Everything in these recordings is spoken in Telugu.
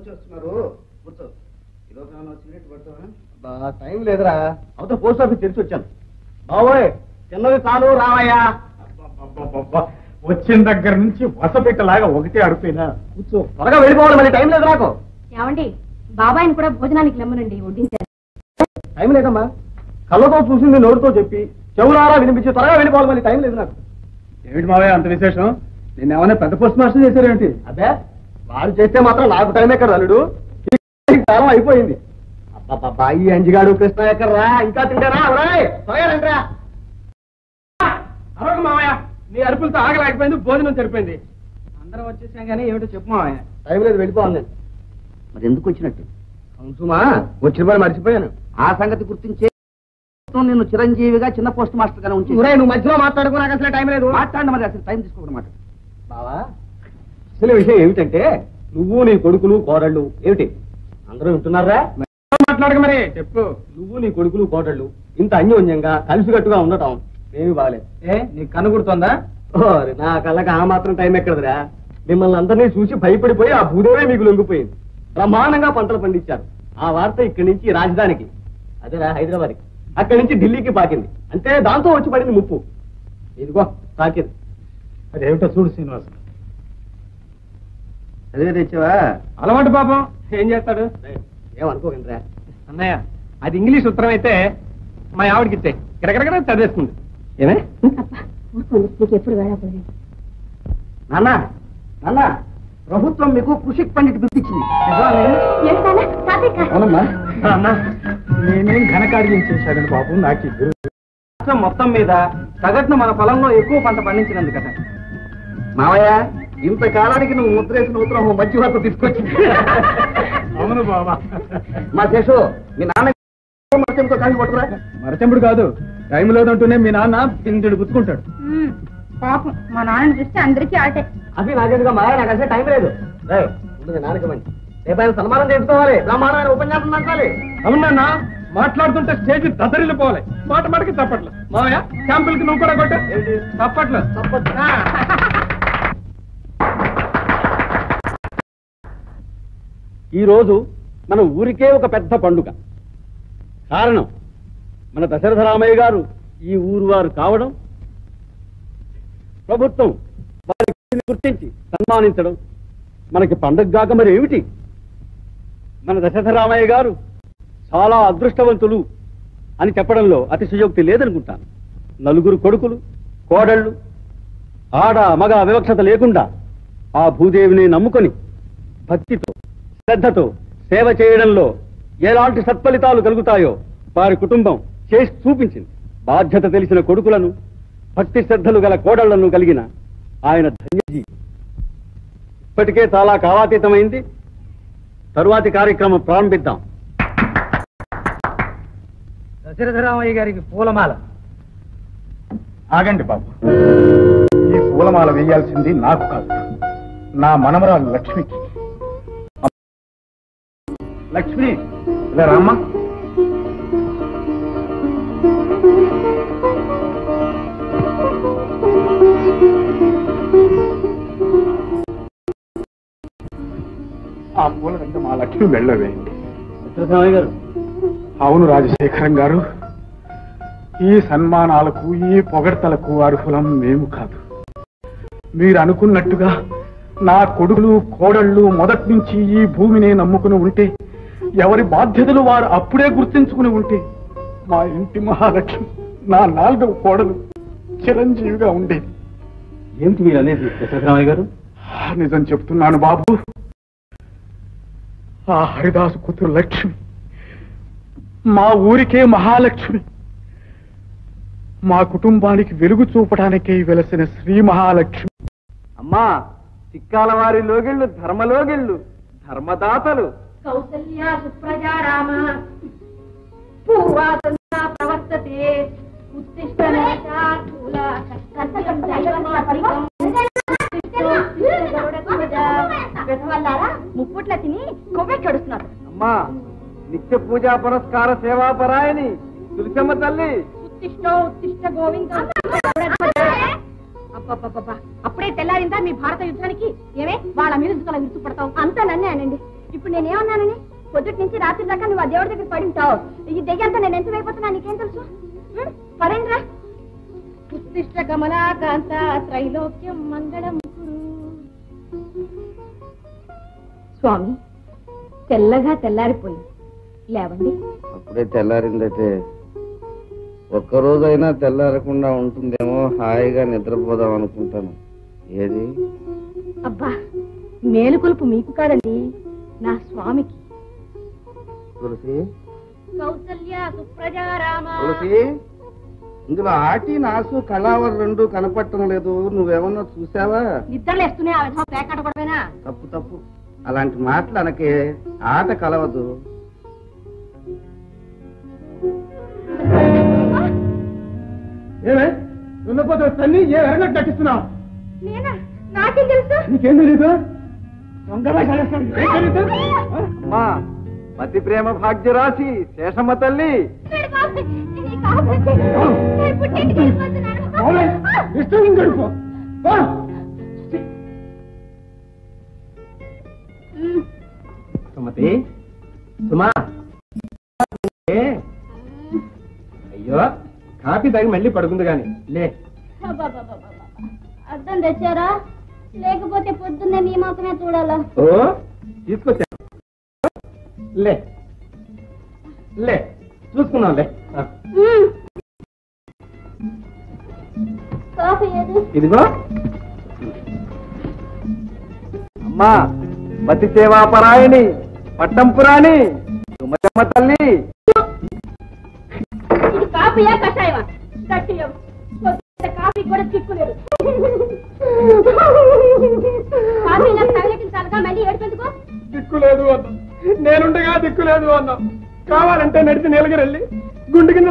భోంచేస్తున్నారు కూర్చో. ఈరోజు సిగరెట్ పడతావా? టైం లేదురా, అవతల పోస్ట్ ఆఫీస్ తెరిచి వచ్చాను. బావోయ్ చిన్నది చాలు రావయ్యా. వచ్చిన దగ్గర నుంచి వసపెట్టలాగా ఒకటే అడిపోయినా. కూర్చో, త్వరగా వెళ్ళిపోవాలి, మళ్ళీ టైం లేదు నాకు. ఏమండి బాబాయిని కూడా భోజనానికి లమ్మనండి, వడ్డించారు. టైం లేదమ్మా, కళ్ళతో చూసింది నోటితో చెప్పి చెవులారా వినిపించి త్వరగా వెళ్ళిపోవాలి, మళ్ళీ టైం లేదు నాకు. ఏమిటి మావయ్య అంత విశేషం? నేను ఏమైనా పెద్ద పోస్ట్ మాస్టర్ చేశారేంటి? అదే వాళ్ళు చేస్తే మాత్రం నాకు టైం ఎక్కడ అల్లుడు, కాలం అయిపోయింది. అబ్బా ఈ అంజిగాడు కృష్ణ ఎక్కడరా, ఇంకా తింటారా? త్వరగా రండిరా. అరవకు మావయ్య, నీ అరుపులతో ఆగలేకపోయింది, భోజనం సరిపోయింది. అందరం వచ్చేసాం కానీ ఏమిటో చెప్పు మావయ్య. టైం లేదు, వెళ్ళిపోవాలి నేను. మరి ఎందుకు వచ్చినట్టు? అవునుమా, వచ్చిన పని మర్చిపోయాను. ఆ సంగతి గుర్తించే నేను చిరంజీవిగా చిన్న పోస్ట్ మాస్టర్ గానే ఉంచి. నువ్వు మధ్యలో మాట్లాడుకో, నాకు అసలు టైం లేదు. మాట్లాడిన మరి అసలు టైం తీసుకోకమాట. బావా అసలు విషయం ఏమిటంటే, నువ్వు నీ కొడుకులు కోడళ్ళు ఏమిటి అందరూ వింటున్నారా? మాట్లాడక మరి చెప్పు. నువ్వు నీ కొడుకులు కోడళ్ళు ఇంత అన్యోన్యంగా కలిసికట్టుగా ఉండటం ఏమి బాగాలేదు. నీకు కన్ను గుర్తుందా? నా కళ్ళకి ఆ మాత్రం టైం ఎక్కడదిరా. మిమ్మల్ని అందరినీ చూసి భయపడిపోయి ఆ భూదేవే మీకు లొంగిపోయింది. బ్రహ్మాండంగా పంటలు పండించారు. ఆ వార్త ఇక్కడి నుంచి రాజధానికి, అదేరా హైదరాబాద్కి, అక్కడి నుంచి ఢిల్లీకి పాకింది. అంటే దాంతో వచ్చి పడింది ముప్పు. ఇదిగో తాకింది. అదేమిటో చూడు శ్రీనివాస్. అదే తెచ్చావా? అలవాటు పాపం, ఏం చేస్తాడు? ఏమనుకోకండిరా అన్నయ్య, అది ఇంగ్లీష్ ఉత్తరం అయితే మా ఆవిడకి ఇచ్చే గిరగిరగర చదివేస్తుంది. ఏమే ఎప్పుడు వేళపడి నాన్న నాన్న, ప్రభుత్వం మీకు కృషి పండిట్ గుర్తించింది. అన్న, నేనేం ఘనకార్యం చేశాడని బాబు నాకు రాష్ట్రం మొత్తం మీద సగటున మన పొలంలో ఎక్కువ పంట పండించినందు కదా మావయ్య. ఇంతకాలానికి నువ్వు ముద్రేసిన ఉత్తరం మంచి వార్త తీసుకొచ్చింది. అవును బాబా. మా శేషు, మీ నాన్న మరచెంపుతో కాగి పట్టుకురా. మరచెంపుడు కాదు, టైం లేదంటూనే మీ నాన్న పిందుడు గుచ్చుకుంటాడు. పాపం మా నాన్నని చూస్తే అందరికీ ఆటే. అది నాకేందుగా మావయ్య, నాకు అసలు టైం లేదు. ఉంటుంది నాన్నకి మంచి రేపు ఆయన సన్మానం చేసుకోవాలి, బ్రహ్మాండమైన ఉపన్యాసం నడపాలి. అవునన్నా, మాట్లాడుతుంటే స్టేజ్ దద్దరిల్లిపోవాలి. మాట మాటకి తప్పట్లు. మావయ్య, శాంపుల్ కి నువ్వు కూడా కొట్టు. తప్పట్లు ఈ రోజు మన ఊరికే ఒక పెద్ద పండుగ. కారణం మన దశరథ రామయ్య గారు ఈ ఊరు వారు కావడం, ప్రభుత్వం వారికి గుర్తించి సన్మానించడం మనకి పండుగ కాక మరి ఏమిటి? మన దశరథ రామయ్య గారు చాలా అదృష్టవంతులు అని చెప్పడంలో అతిశయోక్తి లేదనుకుంటాను. నలుగురు కొడుకులు కోడళ్ళు, ఆడ మగ వివక్షత లేకుండా ఆ భూదేవిని నమ్ముకొని భక్తితో శ్రద్ధతో సేవ చేయడంలో ఎలాంటి సత్ఫలితాలు కలుగుతాయో వారి కుటుంబం చేసి చూపించింది. బాధ్యత తెలిసిన కొడుకులను, భక్తి శ్రద్ధలు గల కోడళ్లను కలిగిన ఆయన ధన్యజీ. ఇప్పటికే చాలా కాలాతీతమైంది. తరువాతి కార్యక్రమం ప్రారంభిద్దాం. దశరథరామయ్య గారికి పూలమాల. ఆగండి బాబు, ఈ పూలమాల వేయాల్సింది నాకు కాదు, నా మనమరాలు లక్ష్మికి. లక్ష్మి, ఇలా రామ్మా. ఆ పూల వెంట మా లక్ష్మి వెళ్ళవే. గారు, అవును రాజశేఖరం గారు, ఈ సన్మానాలకు ఈ పొగడ్తలకు అర్హులం మేము కాదు. మీరు అనుకున్నట్టుగా నా కొడుకులు కోడళ్ళు మొదటి నుంచి ఈ భూమిని నమ్ముకుని ఉంటే, ఎవరి బాధ్యతలు వారు అప్పుడే గుర్తించుకుని ఉంటే, మా ఇంటి మహాలక్ష్మి, నా 4వ కోడలు చిరంజీవిగా ఉండేది. ఏమిటి మీరు అనేది దశరథరామయ్య గారు? నిజం చెప్తున్నాను బాబు. ఆ హరిదాసు కూతురు లక్ష్మి మా ఊరికే మహాలక్ష్మి. మా కుటుంబానికి వెలుగు చూపడానికే వెలసిన శ్రీ మహాలక్ష్మి. అమ్మా, చిక్కాల వారి లోగిళ్ళు ధర్మలోగిళ్ళు, ధర్మదాతలు. కౌసల్య సుప్రజా రామ పూర్వాసంతా ప్రవర్తతే ఉత్తిష్ట నరకార్థూల కర్తవ్యం దైవమాపరికం ముప్పుట్ల తిని కొవ్వె చెడుస్తున్నారు. అమ్మా, నిత్య పూజా పురస్కార సేవాపరాయని తులసమ్మ తల్లి. ఉత్తిష్టో ఉత్తిష్ట గోవింద. అప్పుడే తెల్లారిందా మీ భారత యుద్ధానికి? ఏమే వాళ్ళ మీద విరుచుపడతావు? అంతా నన్నే అనండి. ఇప్పుడు నేనేమన్నానని? పొద్దుటి నుంచి రాత్రి దాకా నువ్వు ఆ దేవుడి దగ్గర పడింటావు. ఈ దెయ్యంతా నేను ఎంత అయిపోతున్నా నీకేం తెలుసు? పరేంద్రా ఉత్తిష్ట కమలాకాంత త్రైలోక్యం మంగళం కురు. స్వామి తెల్లగా తెల్లారిపోయి లేవండి. అప్పుడే తెల్లారిందైతే ఒక్కరోజైనా తెల్లారకుండా ఉంటుందేమో, హాయిగా నిద్రపోదాం అనుకుంటాను. ఏది? అబ్బా మేలుకొలుపు మీకు కాదండి, నా స్వామికి. తులసి, కౌసల్య సుప్రజారామ. తులసి, ఇందులో ఆటి నాసు కళావర్ రెండు కనపడటం లేదు. నువ్వేమన్నా చూసావా? నిద్రలేస్తూనే ఆ విధంగా పేకాట పడవేనా? తప్పు తప్పు, అలాంటి మాటలు అనకే. ఆట కలవదు. ఏమే ఉన్నపోతే తల్లి ఏ ఎరగట్టు నటిస్తున్నావు? నేనా? నాకేం తెలుసు? నీకేం తెలీదు? అమ్మా, పతి ప్రేమ భాగ్యరాశి శేషమ్మ తల్లి. ఇష్టం గడుపు. సుమతి, సుమా, అయ్యో కాఫీ తాగి మళ్ళీ పడుకుంది గాని లే. అర్థం తెచ్చారా? లేకపోతే పొద్దున్నే మీ మాత్రమే చూడాలా? ఓ తీసుకొచ్చా, లే లే చూసుకున్నాం లే. కాఫీ ఏది? ఇదిగో. అమ్మా, పతి సేవాపరాయణి పట్టంపురాణి సుమతమ్మ తల్లి. ఇది కాఫీయా కషాయమా? గట్టిగా కాఫీ కూడా చిక్కులేదు. కాఫీ నాకు తగలెట్టించాలిగా, మళ్ళీ ఏడుపెందుకో? దిక్కులేదు అన్నా, నేనుండగా దిక్కులేదు అన్నా. కావాలంటే నడిచి నీలగిరెళ్ళి గుండె కింద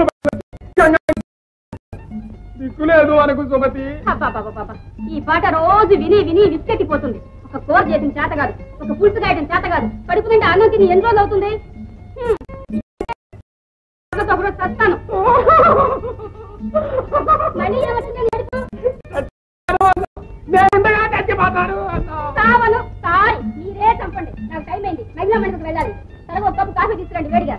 దిక్కులేదు అనుకు సుమతి. ఈ పాట రోజు విని విని విసికెట్టిపోతుంది. ఒక కూర చేయడం చేత కాదు, ఒక పులుసు కాయడం చేత కాదు. కడుపు నిండా అన్నం తిని ఎన్ని రోజులు అవుతుంది? చస్తాను. మళ్ళీ ఏమవుతుంది? సావను సారీ, మీరే చంపండి. నాకు టైం అయింది, మహిళా మండలికి వెళ్ళాలి. తర్వాత ఒక కప్పు కాఫీ తీసుకురండి వేడిగా.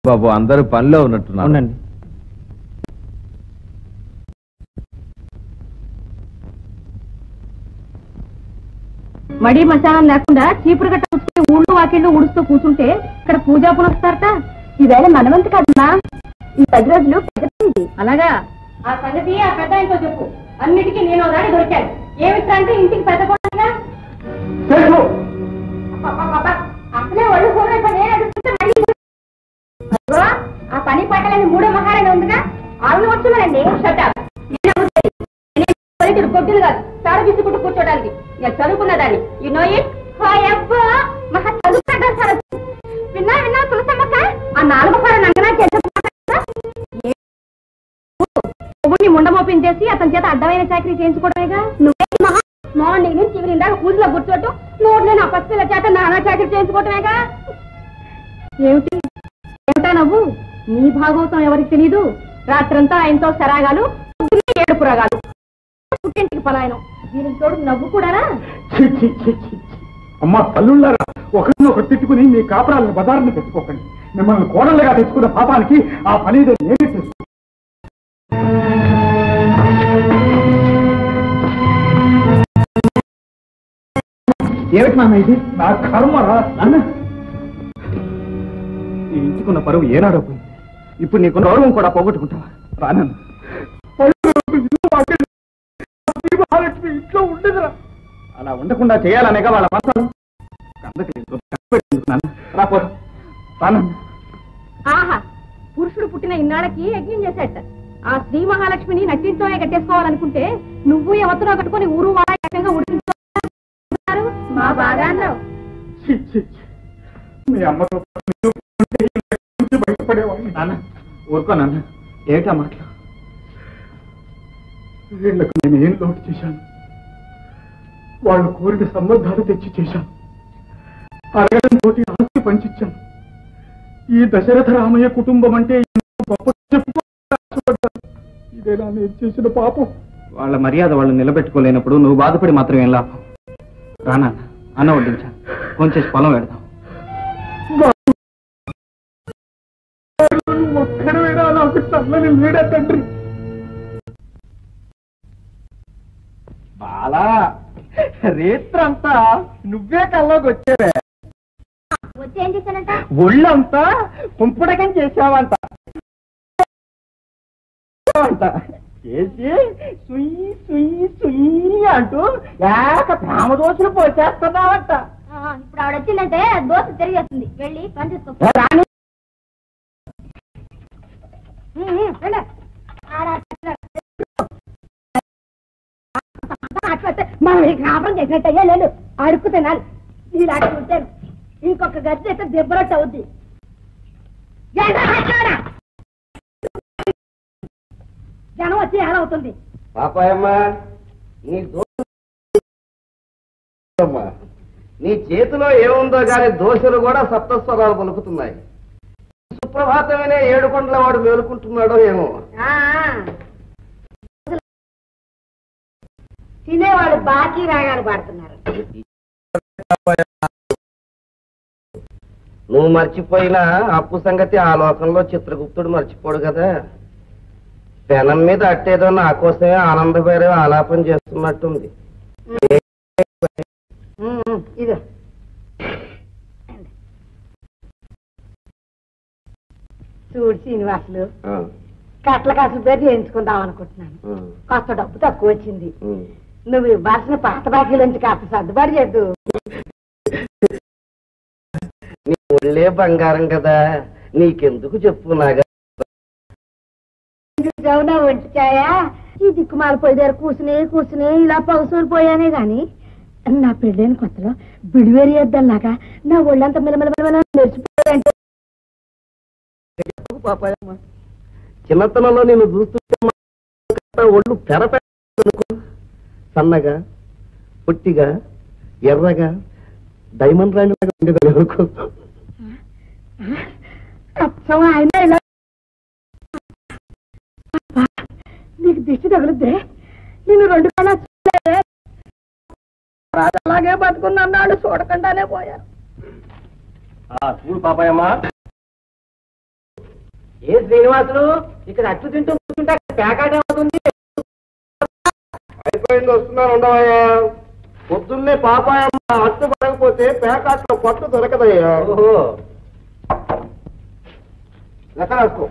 బాబు, అందరూ పనిలో ఉన్నట్టున్నారు. మడి మశానం లేకుండా చీపురు గట్ట కూర్చుని ఊళ్ళు వాకిళ్ళు ఊడుస్తూ కూర్చుంటే ఇక్కడ పూజా పునస్తారట. ఈవేళ మనవంతి కాదమ్మా, ఈ 10 రోజులు పెద్దది. అలాగా? ఆ సంగతి ఆ పెద్ద ఆయనతో చెప్పు. అన్నిటికీ నేను రాని దొరికాను. ఏమిట్రా అంటే ఇంటికి పెద్ద కోడలుగా. అసలే ఒళ్ళు కూర ఆ పని పట్టాలని 3వ మహారాణి ఉందిగా, ఆవిడ వచ్చున్నారండి. కొట్టులు కాదు, తాడు తీసుకుంటూ కూర్చోడానికి. నేను చదువుకున్నదాన్ని. You know it? మహా చదువుకుంటా సార్. విన్నా తులసమ్మక్క, ఆ 4వ వారం నంగనాకి ఎంత ముండమోపిన్ చేసి అతని చేత అడ్డమైన చాకరీ చేయించుకోవడమేగా. నువ్వే మహా మార్నింగ్ నుంచి చివరి ఇందాక పూజలో కూర్చోటం, నోట్లో నా పసిపిల్ల చేత నానా చాకరీ చేయించుకోవటమేగా. ఏమిటా నవ్వు? నీ భాగవతం ఎవరికి తెలీదు. రాత్రంతా ఆయనతో సరాగాలు, ఏడుపు రాగాలు, పుట్టింటికి పలాయనం. దీనికి తోడు నవ్వు కూడానా? అమ్మా తల్లుళ్ళారా, ఒకరినొకరు తిట్టుకుని మీ కాపురాలను బజార్ని పెట్టుకోకండి. మిమ్మల్ని కోడళ్ళగా తెచ్చుకున్న పాపానికి ఆ పని ఏమి చేస్తుంది? ఏమిటి నాన్న ఇది? నా కర్మరా నాన్న. ఈ ఇంచుకున్న పరువు ఏనాడో పోయింది. ఇప్పుడు నీకు గౌరవం కూడా పోగొట్టుకుంటావా? రానన్న ఇంట్లో ఉండదురా. అలా ఉండకుండా చేయాలనేగా వాళ్ళ మాసాలు. ఆహా, పురుషుడు పుట్టిన ఇన్నాళ్ళకి యజ్ఞం చేసేట. ఆ శ్రీ మహాలక్ష్మిని నట్టింట్లోనే కట్టేసుకోవాలనుకుంటే నువ్వు ఎవరితో కట్టుకొని ఊరు వాడ ఏకంగా ఉడికించారు. మా బాగా అన్నావు. మీ అమ్మతో బయటపడేవాడిని. నాన్న ఊరుకో నాన్న, ఏమిటా మాటలు? వీళ్లకు నేను ఏం లోటు చేశాను? వాళ్ళు కోరిన సంబంధాలు తెచ్చి చేశాను. అడగడం తోటి ఆస్తి పంచిచ్చాను. ఈ దశరథ రామయ్య కుటుంబం అంటే గొప్ప చెప్పుకోవడం. ఇదేనా నేను చేసిన పాపం? వాళ్ళ మర్యాద వాళ్ళు నిలబెట్టుకోలేనప్పుడు నువ్వు బాధపడి మాత్రం ఏం లాభం. రానా అన్న వడ్డించా కొంచెం పొలం పెడదాం. తండ్రి బాలా రేత్రంతా నువ్వే కల్లోకి వచ్చేవే. వచ్చి ఏం చేశానంట? ఒళ్ళంతా కుంపడకం చేసావంట చేసి సుయ్యి సుయ్యి సుయ్యి అంటూ ఏక ప్రేమ దోశలు పోసేస్తున్నావంట. ఇప్పుడు ఆవిడ వచ్చిందంటే దోశ తిరిగేస్తుంది. వెళ్ళి పని చేసుకో. మనం ఈ కాపురం చేసినట్టయ్యా లేదు, అడుక్కు తినాలి. ఇలాంటి ఉంటాను ఇంకొక గది అయితే దెబ్బరట్టు అవుద్ది. జనం వచ్చి ఎలా అవుతుంది? పాపాయమ్మా నీ చేతిలో ఏముందో గాని దోశలు కూడా సప్తస్వరాలు పలుకుతున్నాయి. సుప్రభాతమనే ఏడుకొండల వాడు మేలుకుంటున్నాడో ఏమో. తినేవాడు బాకీ రాగాలు పాడుతున్నారు. నువ్వు మర్చిపోయినా అప్పు సంగతి ఆ లోకంలో చిత్రగుప్తుడు మర్చిపోడు కదా. పెనం మీద అట్టేదో నా కోసమే ఆనందభైరవ ఆలాపన చేస్తున్నట్టుంది. ఇదో చూడు శ్రీనివాసులు, కట్ల కాసులు పేరు చేయించుకుందాం అనుకుంటున్నాను. కాస్త డబ్బు తక్కువ వచ్చింది. నువ్వు ఇవ్వాల్సిన పాత బాకీలోంచి కాస్త సర్దుబాటు చేద్దు. నీ ఒళ్ళే బంగారం కదా, నీకెందుకు చెప్పు నాగా. చవునా ఒంటికాయా ఈ దిక్కుమాల పోయి దగ్గర కూర్చునే ఇలా పగుసూలు పోయానే గాని నా పెళ్ళైన కొత్తలో బిడివేరి వేద్దాలాగా నా ఒళ్ళంతా మిలమిల మెరిచిపోయాయంటే. పాపాయమ్మ చిన్నతనంలో నేను చూస్తుంటే ఒళ్ళు పెరపెట్టనుకో, సన్నగా పొట్టిగా ఎర్రగా డైమండ్ రాణి లాగా ఉండేది అనుకో. ఆయన ఇలా నీకు దిష్టి తగులుద్దే. నేను 2 కళ అలాగే బతుకున్నాడు, చూడకుండానే పోయాను. చూడు పాపాయమ్మ, ఏ శ్రీనివాసులు ఇక్కడ అట్టు తింటూ కూర్చుంటే ప్యాకాట్ ఏమవుతుంది? అయిపోయింది, వస్తున్నాను ఉండవయ్యా. పొద్దున్నే పాపాయమ్మ అట్టు పడకపోతే ప్యాకాట్లో పట్టు దొరకదయ్యా. ఓహో లెక్క రాసుకో.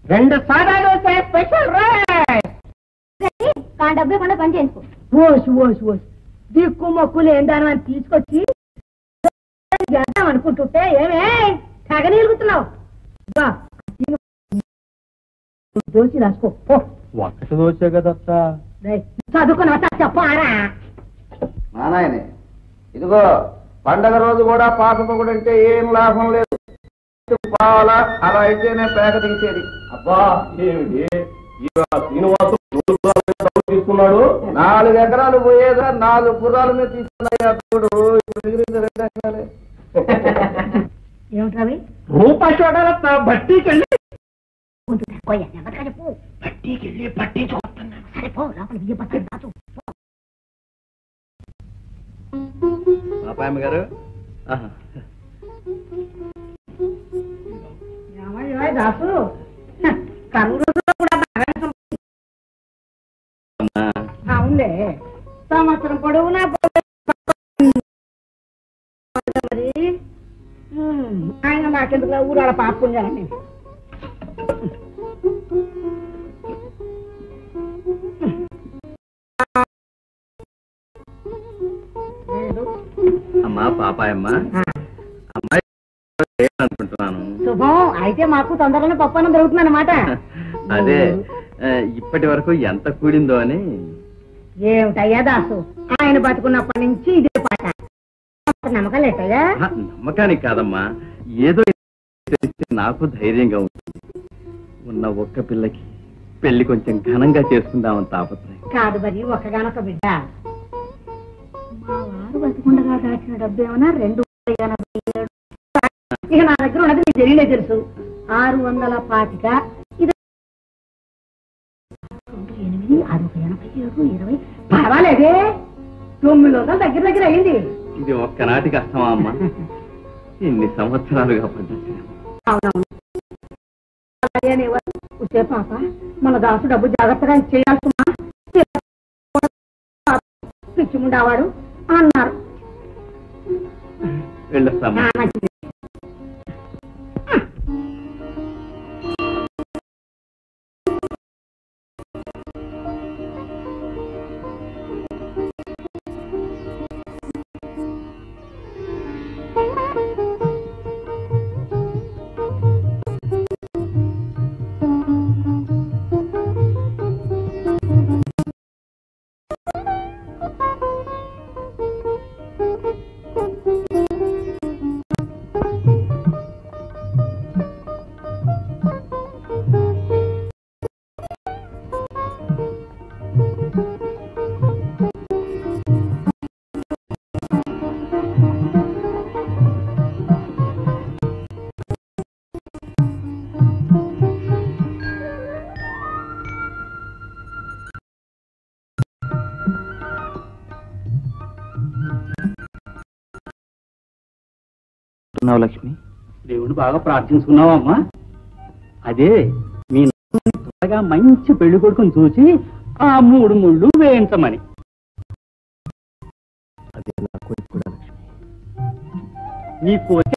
2 సాడాలు స్పెషల్ డబ్బే కొండ పని చేసుకో. ఓసి దిక్కు మొక్కులు ఏందాను అని తీసుకొచ్చి చేద్దాం అనుకుంటుంటే ఏమే తెగ నిలుగుతున్నావు. దోశ రాసుకో. ఒక్కటి దోశే కదా చదువుకున్నా చెప్పారా నాయనే. ఇదిగో పండగ రోజు కూడా పాపపొగుడు అంటే ఏం లాభం లేదు. పావాలా అలా అయితేనే పేక దించేది. అబ్బా శ్రీనివాసు తీసుకున్నాడు. 4 ఎకరాలు పోయేదా 4 గుర్రాల మీద తీసుకున్నాయి. అప్పుడు మిగిలింది 2 ఎకరాలే. ఏమిటవి రూపాయి చూడాలత్తా బట్టీకెళ్ళి బట్టి చూస్తున్నాను. సరిపో లోపల బియ్య పచ్చడి దాచు. పాపాయమ్మ గారు దాసు కర్నూలులో కూడా అవునులే సంవత్సరం పొడవునా మరి ఆయన నాకెందుకు ఊరాడ పాపుండాలని. అమ్మా పాపాయమ్మ, అమ్మాయి అనుకుంటున్నాను. శుభం అయితే మాకు తొందరలోనే పప్పన్నం దొరుకుతుంది అన్నమాట. అదే ఇప్పటి వరకు ఎంత కూడిందో అని. ఏమిటయ్యా దాసు, ఆయన బతుకున్నప్పటి నుంచి ఇదే పాట. నమ్మకం లేటయ్యా? నమ్మకానికి కాదమ్మా, ఏదో తెలిస్తే నాకు ధైర్యంగా ఉంటుంది. ఉన్న ఒక్క పిల్లకి పెళ్లి కొంచెం ఘనంగా చేసుకుందామని తాపత్రయం. కాదు మరి ఒక్కగానొక్క బిడ్డ. మా వారు బతుకుండగా దాచిన డబ్బు ఏమన్నా 287. ఇక నా దగ్గర ఉన్నది నీకు తెలియలే తెలుసు 625. ఇది అదొక 87, 20 పర్వాలేదే 900 దగ్గర దగ్గర అయింది. ఇది ఒక్కనాటి కష్టమా అమ్మా? ఇన్ని సంవత్సరాలుగా పడ్డా. అవునవును అలాగే పాప మన దాసు డబ్బు జాగ్రత్తగా ఇచ్చేయాల్సిందా పిచ్చిముండేవాడు అన్నారు. వెళ్ళొస్తామా? లక్ష్మి, దేవుడు బాగా ప్రార్థించుకున్నావా అమ్మా? అదే మీ త్వరగా మంచి పెళ్లి కొడుకుని చూసి ఆ 3 ముళ్ళు వేయించమని. అదే నా కొడుకు కూడా లక్ష్మి. నీ కోరిక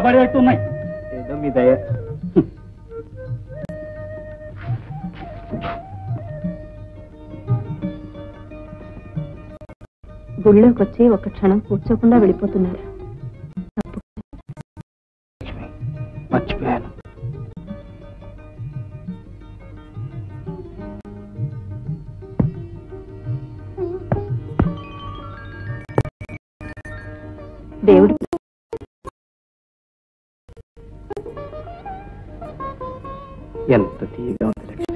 పడేట్టున్నాయి. ఏదో మీ దయ. గుళ్ళోకి వచ్చి ఒక క్షణం కూర్చోకుండా వెళ్ళిపోతున్నారు. మర్చిపోయాను. దేవుడు ఎంత తీయగా ఉంది లక్ష్మి.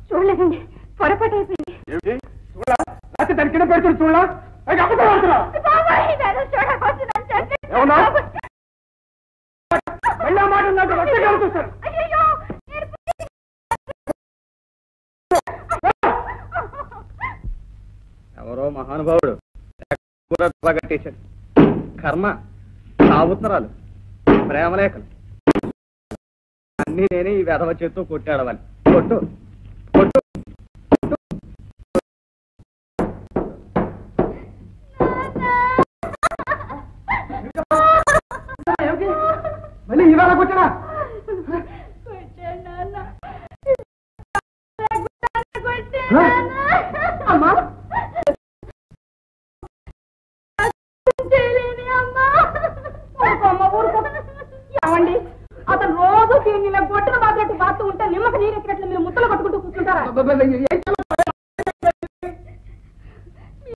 చూడలేదండి, పొరపాటు అయిపోయింది. దాని కింద పెడుతుంది చూడలా? ఎవరో మహానుభావుడు కట్టేశాడు. కర్మ, సావుత్తరాలు, ప్రేమలేఖలు అన్నీ నేనే ఈ వెధవ చేత్తో కొట్టాడవాలి. కొట్టు కొట్టు. మళ్ళీ ఇవాళ కొట్టినా? అమ్మా ఏమండి, అతను రోజు దీన్ని కొట్టిన బాధ్యత బాత్తు ఉంటే నిమ్మకి నీరు ఎక్కినట్లు మీరు ముద్దలు కట్టుకుంటూ కూర్చుంటారా?